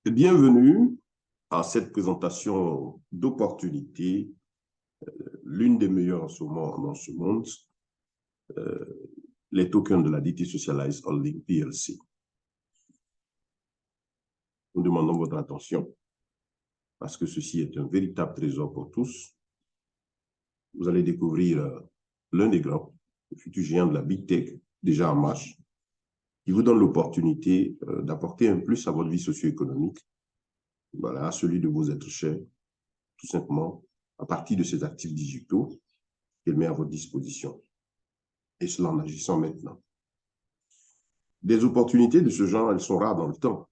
Bienvenue à cette présentation d'opportunités, l'une des meilleures en ce moment dans ce monde, les tokens de la DT Socialized Holding PLC. Nous demandons votre attention parce que ceci est un véritable trésor pour tous. Vous allez découvrir l'un des grands, le futur géant de la Big Tech, déjà en marche, qui vous donne l'opportunité d'apporter un plus à votre vie socio-économique, voilà, à celui de vos êtres chers, tout simplement, à partir de ces actifs digitaux qu'il met à votre disposition. Et cela en agissant maintenant. Des opportunités de ce genre, elles sont rares dans le temps.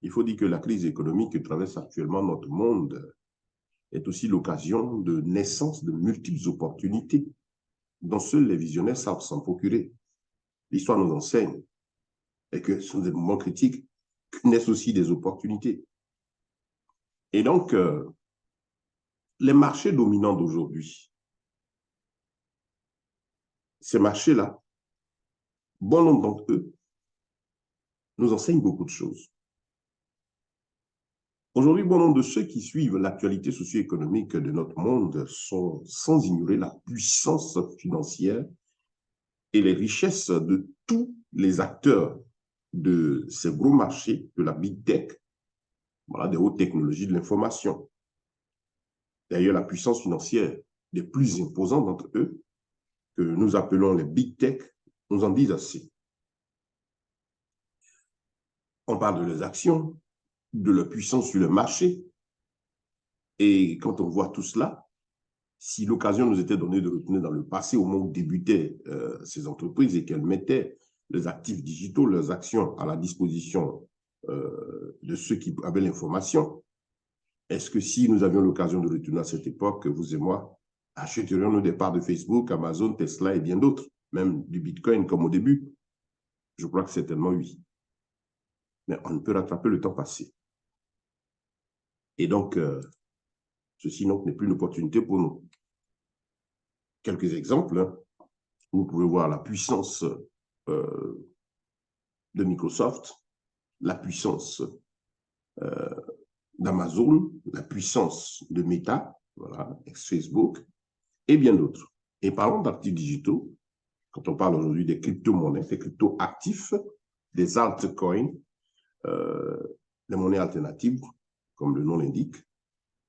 Il faut dire que la crise économique que traverse actuellement notre monde est aussi l'occasion de naissance de multiples opportunités dont seuls les visionnaires savent s'en procurer. L'histoire nous enseigne et que ce sont des moments critiques que naissent aussi des opportunités. Et donc, les marchés dominants d'aujourd'hui, ces marchés-là, bon nombre d'entre eux, nous enseignent beaucoup de choses. Aujourd'hui, bon nombre de ceux qui suivent l'actualité socio-économique de notre monde sont sans ignorer la puissance financière et les richesses de tous les acteurs de ces gros marchés de la Big Tech, voilà, des hautes technologies de l'information. D'ailleurs, la puissance financière des plus imposants d'entre eux, que nous appelons les Big Tech, nous en disent assez. On parle de leurs actions, de leur puissance sur le marché, et quand on voit tout cela, si l'occasion nous était donnée de retourner dans le passé, au moment où débutaient ces entreprises et qu'elles mettaient les actifs digitaux, leurs actions à la disposition de ceux qui avaient l'information, est-ce que si nous avions l'occasion de retourner à cette époque, vous et moi, achèterions-nous des parts de Facebook, Amazon, Tesla et bien d'autres, même du Bitcoin comme au début? Je crois que certainement oui. Mais on ne peut rattraper le temps passé. Et donc, ceci n'est plus une opportunité pour nous. Quelques exemples, hein. Vous pouvez voir la puissance de Microsoft, la puissance d'Amazon, la puissance de Meta, voilà, ex-Facebook, et bien d'autres. Et parlons d'actifs digitaux, quand on parle aujourd'hui des crypto-monnaies, des crypto-actifs, des altcoins, des monnaies alternatives, comme le nom l'indique,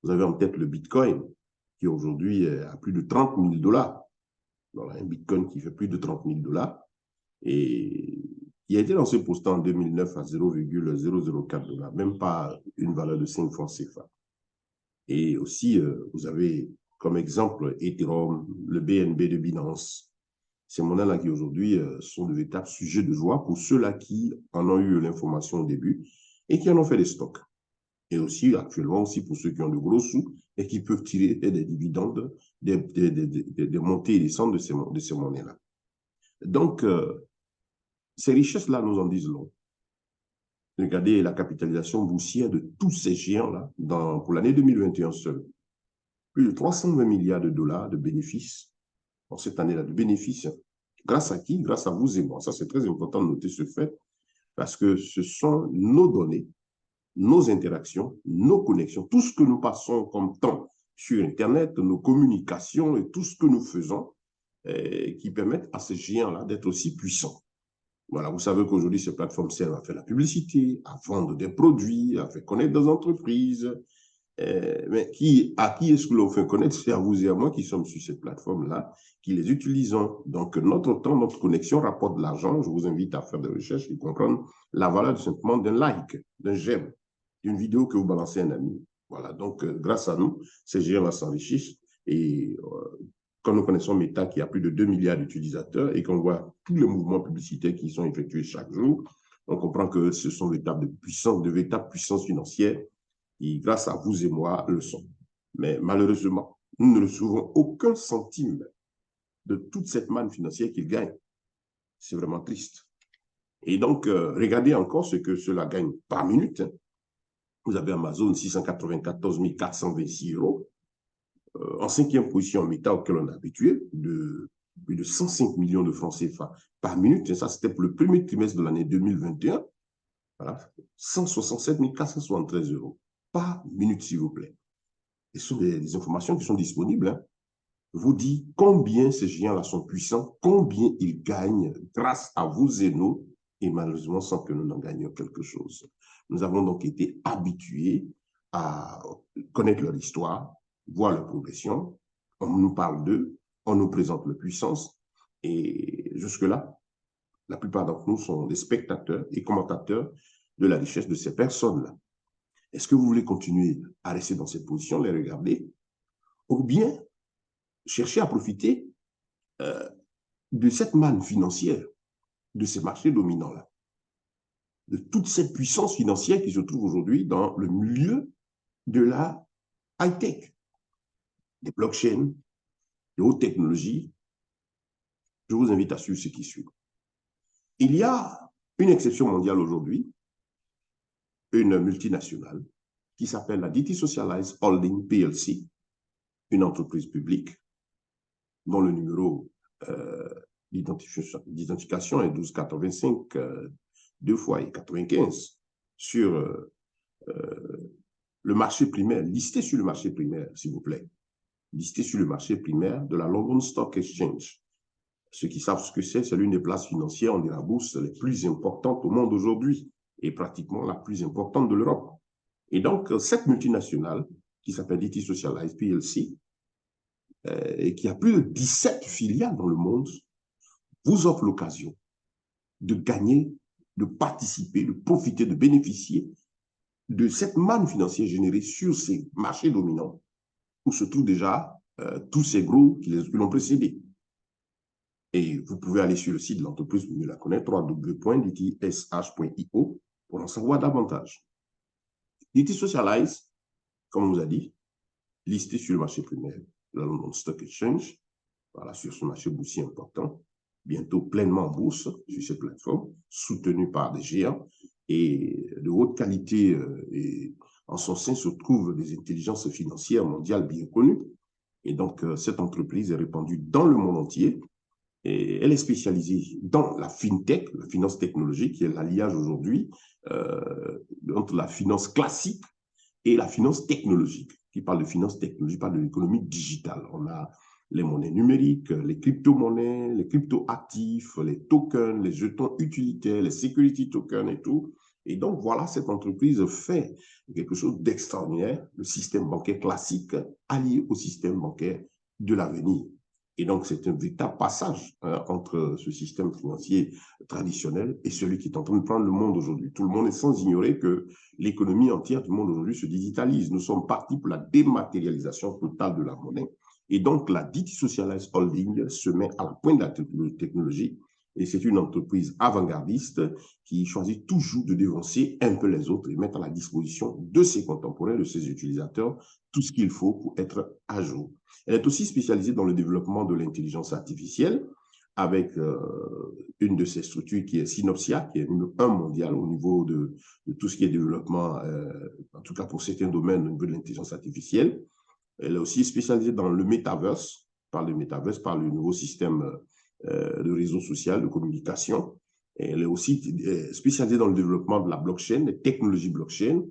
vous avez en tête le Bitcoin, qui aujourd'hui est à plus de 30 000 $. Voilà, un Bitcoin qui fait plus de 30 000 $. Et qui a été lancé pour en 2009 à 0,004 $, même pas une valeur de 5 francs CFA. Et aussi, vous avez comme exemple Ethereum, le BNB de Binance. Ces monnaies-là qui aujourd'hui sont de véritables sujets de joie pour ceux-là qui en ont eu l'information au début et qui en ont fait des stocks. Et aussi, actuellement, aussi pour ceux qui ont de gros sous et qui peuvent tirer des dividendes, des montées et descentes de ces monnaies-là. Donc, ces richesses-là nous en disent long. Regardez la capitalisation boursière de tous ces géants-là pour l'année 2021 seule. Plus de 320 milliards de dollars de bénéfices pour cette année-là, de bénéfices. Grâce à qui? Grâce à vous et moi. Ça, c'est très important de noter ce fait parce que ce sont nos données, nos interactions, nos connexions, tout ce que nous passons comme temps sur Internet, nos communications et tout ce que nous faisons qui permettent à ces géants-là d'être aussi puissants. Voilà, vous savez qu'aujourd'hui, ces plateformes servent à faire la publicité, à vendre des produits, à faire connaître des entreprises. Mais à qui est-ce que l'on fait connaître? C'est à vous et à moi qui sommes sur ces plateformes-là, qui les utilisons. Donc, notre temps, notre connexion rapporte de l'argent. Je vous invite à faire des recherches et comprendre la valeur simplement d'un like, d'un j'aime, d'une vidéo que vous balancez à un ami. Voilà, donc, grâce à nous, ces géants-là s'enrichissent. Et quand nous connaissons Meta, qui a plus de 2 milliards d'utilisateurs, et qu'on voit tous les mouvements publicitaires qui sont effectués chaque jour, on comprend que ce sont de véritables puissances financières qui, grâce à vous et moi, le sont. Mais malheureusement, nous ne recevons aucun centime de toute cette manne financière qu'ils gagnent. C'est vraiment triste. Et donc, regardez encore ce que cela gagne par minute. Vous avez Amazon, 694 426 €. En 5e position, Meta, auquel on est habitué, de plus de 105 millions de francs CFA par minute. Et ça, c'était pour le premier trimestre de l'année 2021. Voilà, 167 473 euros par minute, s'il vous plaît. Et ce sont des informations qui sont disponibles, hein. Vous dit combien ces géants-là sont puissants, combien ils gagnent grâce à vous et nous, et malheureusement sans que nous n'en gagnions quelque chose. Nous avons donc été habitués à connaître leur histoire, voir leur progression. On nous parle d'eux, on nous présente leur puissance, et jusque-là, la plupart d'entre nous sont des spectateurs et commentateurs de la richesse de ces personnes-là. Est-ce que vous voulez continuer à rester dans cette position, les regarder, ou bien chercher à profiter de cette manne financière, de ces marchés dominants-là, de toute cette puissance financière qui se trouve aujourd'hui dans le milieu de la high-tech, des blockchains, de haute technologie? Je vous invite à suivre ce qui suit. Il y a une exception mondiale aujourd'hui, une multinationale qui s'appelle la DT Socialized Holding PLC, une entreprise publique dont le numéro d'identification est 1285 2 fois et 95 sur le marché primaire, listé sur le marché primaire, s'il vous plaît, listé sur le marché primaire de la London Stock Exchange. Ceux qui savent ce que c'est l'une des places financières, on dit la bourse, les plus importantes au monde aujourd'hui et pratiquement la plus importante de l'Europe. Et donc, cette multinationale, qui s'appelle DT Socialized PLC, et qui a plus de 17 filiales dans le monde, vous offre l'occasion de gagner, de participer, de profiter, de bénéficier de cette manne financière générée sur ces marchés dominants où se trouvent déjà tous ces gros qui l'ont précédé. Et vous pouvez aller sur le site de l'entreprise, vous mieux la connaître, www.dtsh.io pour en savoir davantage. DT Socialize, comme on vous a dit, listé sur le marché primaire, la London Stock Exchange, voilà, sur ce marché boursier important, bientôt pleinement en bourse sur cette plateforme, soutenu par des géants et de haute qualité. Et en son sein se trouvent des intelligences financières mondiales bien connues. Et donc, cette entreprise est répandue dans le monde entier. Et elle est spécialisée dans la fintech, la finance technologique, qui est l'alliage aujourd'hui entre la finance classique et la finance technologique. Qui parle de finance technologique, parle de l'économie digitale. On a les monnaies numériques, les crypto-monnaies, les crypto-actifs, les tokens, les jetons utilitaires, les security tokens et tout. Et donc, voilà, cette entreprise fait quelque chose d'extraordinaire, le système bancaire classique allié au système bancaire de l'avenir. Et donc, c'est un véritable passage entre ce système financier traditionnel et celui qui est en train de prendre le monde aujourd'hui. Tout le monde est sans ignorer que l'économie entière du monde aujourd'hui se digitalise. Nous sommes partis pour la dématérialisation totale de la monnaie. Et donc, la DT Socialized Holding se met à la pointe de la technologie. Et c'est une entreprise avant-gardiste qui choisit toujours de dévancer un peu les autres et mettre à la disposition de ses contemporains, de ses utilisateurs, tout ce qu'il faut pour être à jour. Elle est aussi spécialisée dans le développement de l'intelligence artificielle avec une de ses structures qui est Synopsia, qui est numéro 1 mondial au niveau de tout ce qui est développement, en tout cas pour certains domaines au niveau de l'intelligence artificielle. Elle est aussi spécialisée dans le metaverse, par le metaverse, par le nouveau système de réseau social, de communication. Et elle est aussi spécialisée dans le développement de la blockchain, des technologies blockchain.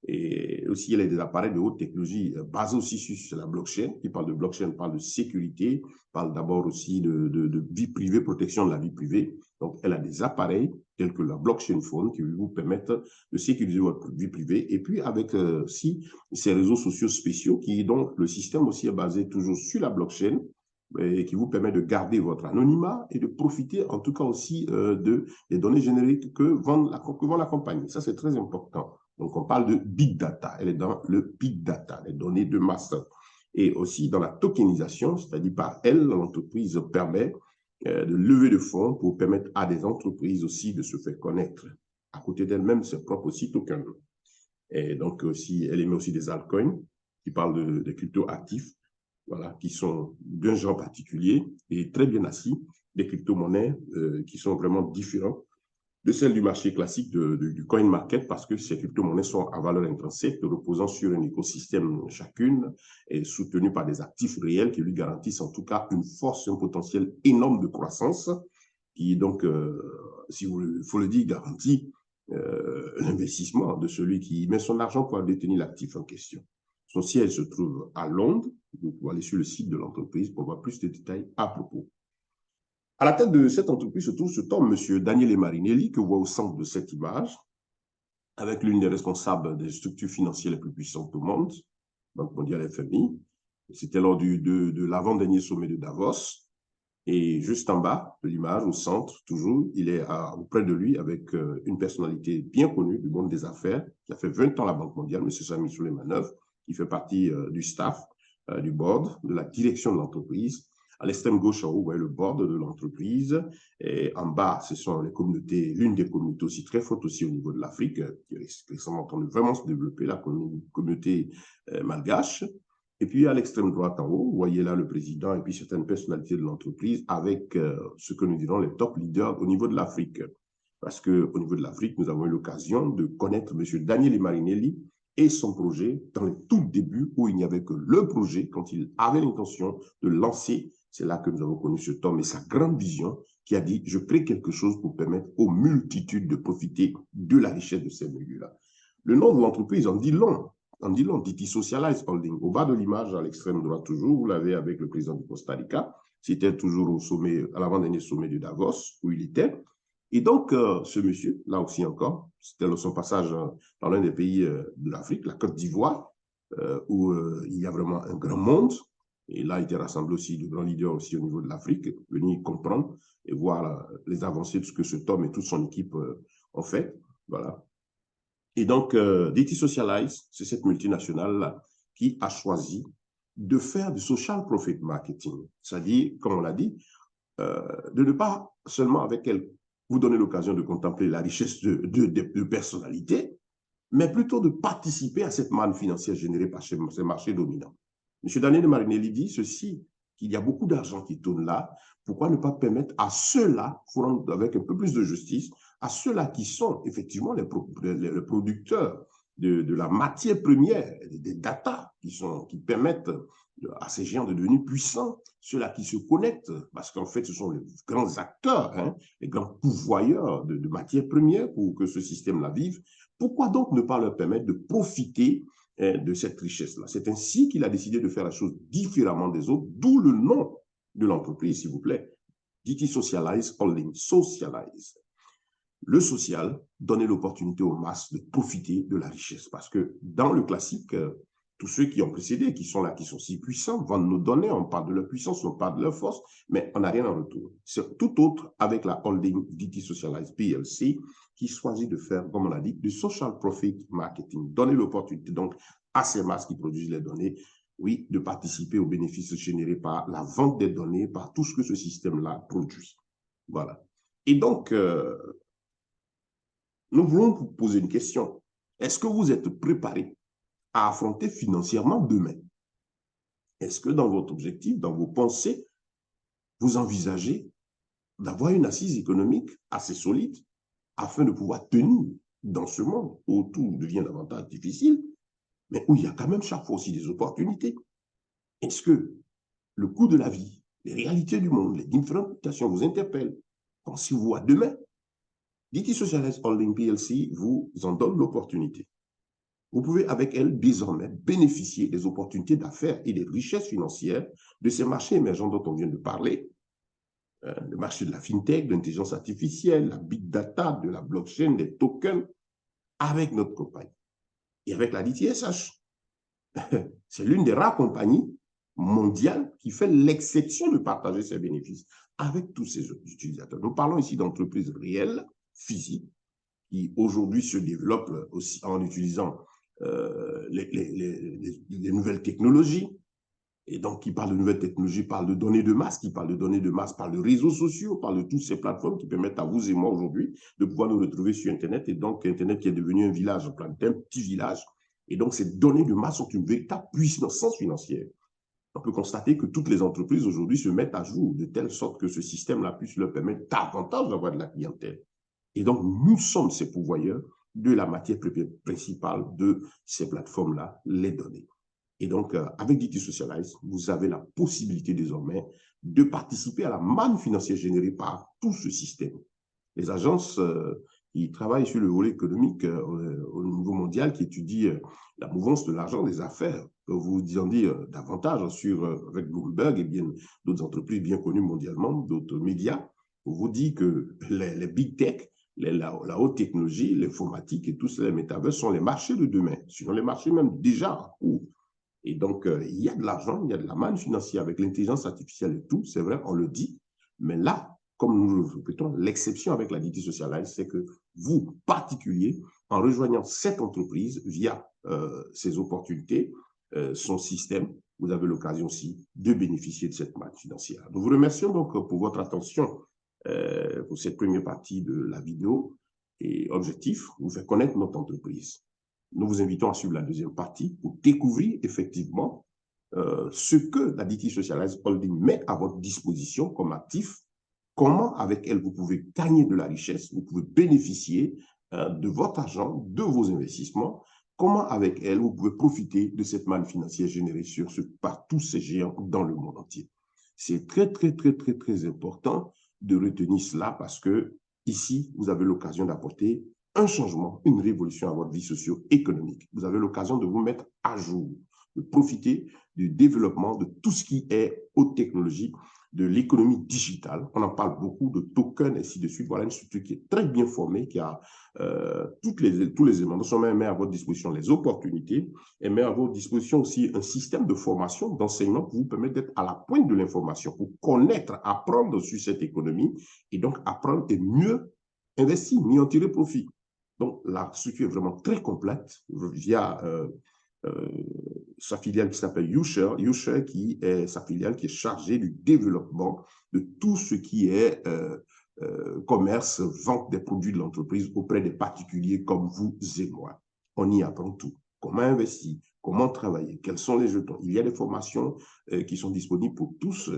Et aussi, elle a des appareils de haute technologie basés aussi sur la blockchain. Qui parle de blockchain, parle de sécurité, parle d'abord aussi de vie privée, protection de la vie privée. Donc, elle a des appareils tels que la blockchain phone qui vous permettent de sécuriser votre vie privée. Et puis, avec aussi ces réseaux sociaux spéciaux qui, donc, le système aussi est basé toujours sur la blockchain et qui vous permet de garder votre anonymat et de profiter en tout cas aussi des données génériques que vend la compagnie. Ça, c'est très important. Donc, on parle de big data. Elle est dans le big data, les données de masse. Et aussi dans la tokenisation, c'est-à-dire par elle, l'entreprise permet de lever de fonds pour permettre à des entreprises aussi de se faire connaître. À côté d'elle-même, ses propres aussi tokens. Et donc, aussi, elle émet aussi des altcoins qui parlent de crypto-actifs, voilà, qui sont d'un genre particulier et très bien assis, des crypto-monnaies qui sont vraiment différents de celles du marché classique du coin market parce que ces crypto-monnaies sont à valeur intrinsèque, reposant sur un écosystème chacune et soutenues par des actifs réels qui lui garantissent en tout cas une force, un potentiel énorme de croissance qui donc, si vous faut le dire, garantit l'investissement de celui qui met son argent pour détenir l'actif en question. Son siège se trouve à Londres. Vous pouvez aller sur le site de l'entreprise pour voir plus de détails à propos. À la tête de cette entreprise se trouve cet homme, M. Daniele Marinelli, que vous voyez au centre de cette image, avec l'une des responsables des structures financières les plus puissantes au monde, Banque mondiale, FMI. C'était lors de l'avant-dernier sommet de Davos. Et juste en bas de l'image, au centre, toujours, il est auprès de lui avec une personnalité bien connue du monde des affaires, qui a fait 20 ans à la Banque mondiale, M. Sami Soleimanov, qui fait partie du staff, du board, de la direction de l'entreprise. À l'extrême gauche, en haut, vous voyez le board de l'entreprise. Et en bas, ce sont les communautés, l'une des communautés aussi très fortes aussi au niveau de l'Afrique, qui est récemment en train de vraiment se développer, la communauté malgache. Et puis, à l'extrême droite en haut, vous voyez là le président et puis certaines personnalités de l'entreprise avec ce que nous dirons les top leaders au niveau de l'Afrique. Parce qu'au niveau de l'Afrique, nous avons eu l'occasion de connaître M. Daniele Marinelli et son projet dans les tout débuts où il n'y avait que le projet, quand il avait l'intention de lancer. C'est là que nous avons connu cet homme et sa grande vision qui a dit « Je crée quelque chose pour permettre aux multitudes de profiter de la richesse de ces milieux-là ». Le nom de l'entreprise en dit long. On dit long, DT Socialized Holding. Au bas de l'image, à l'extrême droite toujours, vous l'avez avec le président du Costa Rica. C'était toujours au sommet, à l'avant-dernier sommet de Davos, où il était. Et donc, ce monsieur, là aussi encore, c'était son passage dans l'un des pays de l'Afrique, la Côte d'Ivoire, où il y a vraiment un grand monde. Et là, il était rassemblé aussi de grands leaders aussi au niveau de l'Afrique, venir comprendre et voir les avancées de ce que cet homme et toute son équipe ont fait. Voilà. Et donc, DT Socialize, c'est cette multinationale-là qui a choisi de faire du social profit marketing. C'est-à-dire, comme on l'a dit, de ne pas seulement avec elle vous donner l'occasion de contempler la richesse de personnalités, mais plutôt de participer à cette manne financière générée par ces marchés dominants. M. Daniele Marinelli dit ceci, qu'il y a beaucoup d'argent qui tourne là, pourquoi ne pas permettre à ceux-là, avec un peu plus de justice, à ceux-là qui sont effectivement les producteurs de la matière première, des data qui permettent à ces géants de devenir puissants, ceux-là qui se connectent, parce qu'en fait, ce sont les grands acteurs, hein, les grands pourvoyeurs de matières premières pour que ce système-là vive. Pourquoi donc ne pas leur permettre de profiter de cette richesse-là? C'est ainsi qu'il a décidé de faire la chose différemment des autres, d'où le nom de l'entreprise, s'il vous plaît. DT Socialize Holding, Socialize. Le social, donner l'opportunité aux masses de profiter de la richesse. Parce que dans le classique, tous ceux qui ont précédé, qui sont là, qui sont si puissants, vont nous donner, on parle de leur puissance, on parle de leur force, mais on n'a rien en retour. C'est tout autre avec la holding DT Socialize PLC, qui choisit de faire, comme on l'a dit, du social profit marketing. Donner l'opportunité donc à ces masses qui produisent les données, oui, de participer aux bénéfices générés par la vente des données, par tout ce que ce système-là produit. Voilà. Et donc, nous voulons vous poser une question. Est-ce que vous êtes préparé à affronter financièrement demain? Est-ce que dans votre objectif, dans vos pensées, vous envisagez d'avoir une assise économique assez solide afin de pouvoir tenir dans ce monde où tout devient davantage difficile, mais où il y a quand même chaque fois aussi des opportunités? Est-ce que le coût de la vie, les réalités du monde, les différentes mutations vous interpellent? Pensez-vous à demain? DT Socialize Holding PLC vous en donne l'opportunité. Vous pouvez avec elle désormais bénéficier des opportunités d'affaires et des richesses financières de ces marchés émergents dont on vient de parler. Le marché de la fintech, de l'intelligence artificielle, la big data, de la blockchain, des tokens, avec notre compagnie. Et avec la DTSH. C'est l'une des rares compagnies mondiales qui fait l'exception de partager ses bénéfices avec tous ses utilisateurs. Nous parlons ici d'entreprises réelles, physiques, qui aujourd'hui se développent aussi en utilisant les nouvelles technologies. Et donc, qui parle de nouvelles technologies, parle de données de masse, qui parle de données de masse, parle de réseaux sociaux, parle de toutes ces plateformes qui permettent à vous et moi aujourd'hui de pouvoir nous retrouver sur Internet. Et donc, Internet qui est devenu un village, un petit village. Et donc, ces données de masse sont une véritable puissance financière. On peut constater que toutes les entreprises aujourd'hui se mettent à jour de telle sorte que ce système-là puisse leur permettre davantage d'avoir de la clientèle. Et donc, nous sommes ces pourvoyeurs de la matière principale de ces plateformes-là, les données. Et donc, avec DT Socialize, vous avez la possibilité désormais de participer à la manne financière générée par tout ce système. Les agences qui travaille sur le volet économique au niveau mondial, qui étudie la mouvance de l'argent des affaires. Vous en dire davantage avec Bloomberg et bien d'autres entreprises bien connues mondialement, d'autres médias. On vous dit que les big tech, la haute technologie, l'informatique et tous les métavers sont les marchés de demain, sinon les marchés même déjà en cours. Et donc, il y a de l'argent, il y a de la manne financière avec l'intelligence artificielle et tout, c'est vrai, on le dit. Mais là, comme nous le répétons, l'exception avec la DT Socialize, c'est que vous, particuliers, en rejoignant cette entreprise via ses opportunités, son système, vous avez l'occasion aussi de bénéficier de cette manne financière. Nous vous remercions donc pour votre attention pour cette première partie de la vidéo. Et objectif, vous faire connaître notre entreprise. Nous vous invitons à suivre la deuxième partie pour découvrir effectivement ce que la DT Socialize Holding met à votre disposition comme actif, comment avec elle vous pouvez gagner de la richesse, vous pouvez bénéficier de votre argent, de vos investissements, comment avec elle vous pouvez profiter de cette manne financière générée par tous ces géants dans le monde entier. C'est très, très, très, très, très important de retenir cela parce que ici, vous avez l'occasion d'apporter un changement, une révolution à votre vie socio-économique. Vous avez l'occasion de vous mettre à jour, de profiter du développement de tout ce qui est haute technologie, de l'économie digitale. On en parle beaucoup, de tokens, et ainsi de suite. Voilà une structure qui est très bien formée, qui a tous les éléments. Nous sommes mis à votre disposition les opportunités et met à votre disposition aussi un système de formation, d'enseignement pour vous permettre d'être à la pointe de l'information, pour connaître, apprendre sur cette économie et donc apprendre et mieux investir, mieux en tirer profit. Donc, la structure est vraiment très complète via sa filiale qui s'appelle YouShare, qui est sa filiale qui est chargée du développement de tout ce qui est commerce, vente des produits de l'entreprise auprès des particuliers comme vous et moi. On y apprend tout. Comment investir, comment travailler, quels sont les jetons. Il y a des formations qui sont disponibles pour tous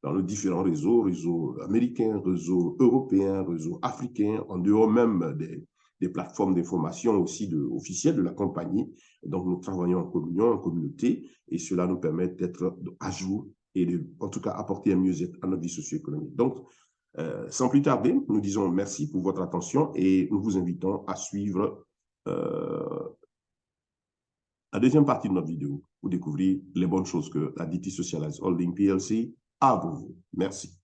dans les différents réseaux américains, réseaux européens, réseaux africains, en dehors même des plateformes d'information aussi officielles de la compagnie. Donc, nous travaillons en communion, en communauté, et cela nous permet d'être à jour et en tout cas apporter un mieux-être à notre vie socio-économique. Donc, sans plus tarder, nous disons merci pour votre attention et nous vous invitons à suivre la deuxième partie de notre vidéo pour découvrir les bonnes choses que la DT Socialize Holding PLC a pour vous. Merci.